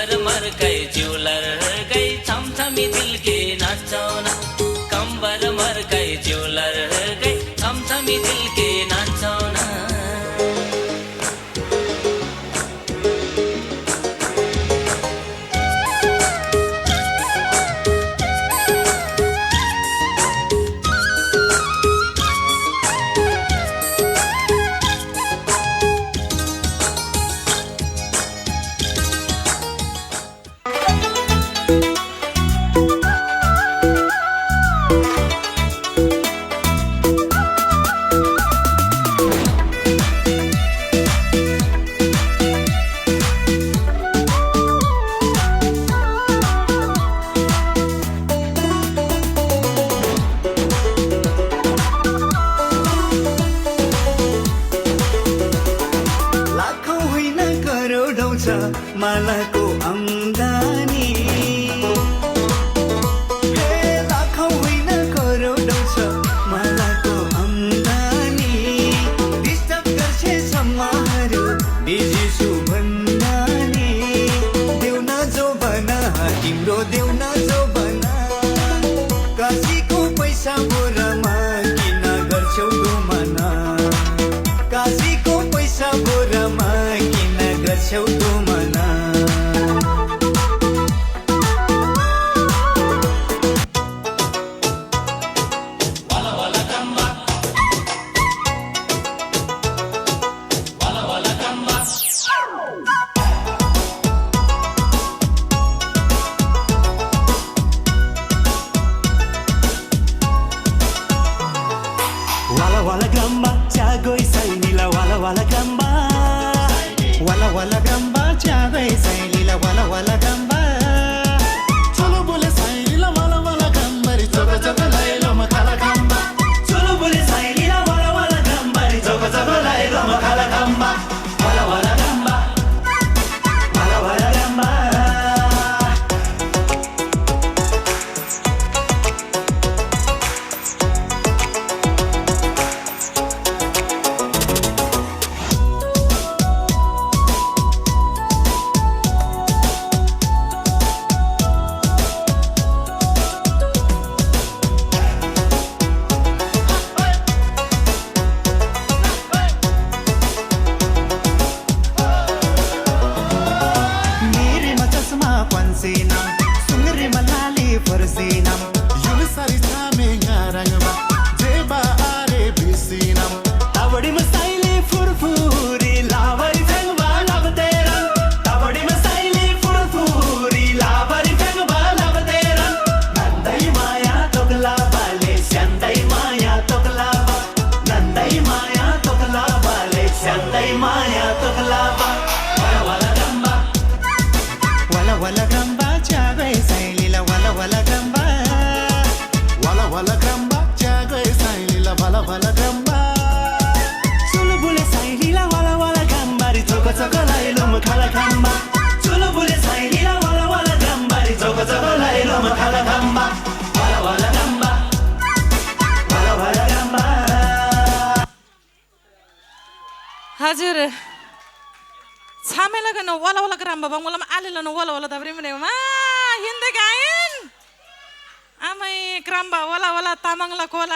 कंबर मर्कै चिउलर गई छमछमी दिल के नाचौना कंबर मर्कै चिउलर गई छमछमी दिल के नाचौना मालाको आम्दानी लाखौं होइन करोडौँ छ मालाको आम्दानी डिस्टर्ब गर्छे सम्महरू बिजी छु भन्दा नि देऊ न जो भन तिम्रो देऊ न जो भन काशीको पैसा बोरामा किन गर्छौ दुमना काशीको पैसा बोरामा किन गर्छौ Dumna Wala gamba, chago isai lila wala gamba. Wala gamba, chago isai lila wala gamba. Cholo bole sai lila wala gamba, ri chogo chogo lai lo makala gamba. Cholo bole sai lila wala gamba, ri chogo chogo lai lo makala gamba. Wala gamba, wala gamba. Sinam, sungri malali farsinam, yul sari chame ngarangba, jeba are bisinam. Tabadi masaili furfuri, lavari fengba lavteran. Tabadi masaili furfuri, lavari fengba lavteran. Nandai maya tokla bale, sandai maya tokla ba. Nandai maya tokla bale, sandai maya tokla ba. Wala gamba, chago isai lila wala gamba. Wala gamba, chago isai lila wala gamba. Cholo bole sai lila wala gamba, ri chogo chogo lai lo makala gamba. Cholo bole sai lila wala gamba, ri chogo chogo lai lo makala gamba. Wala gamba, wala gamba. हजुर छामेला गनो wala gramba bangulam alila no wala dabri mene ma hinde gain amai gramba wala tamangla kola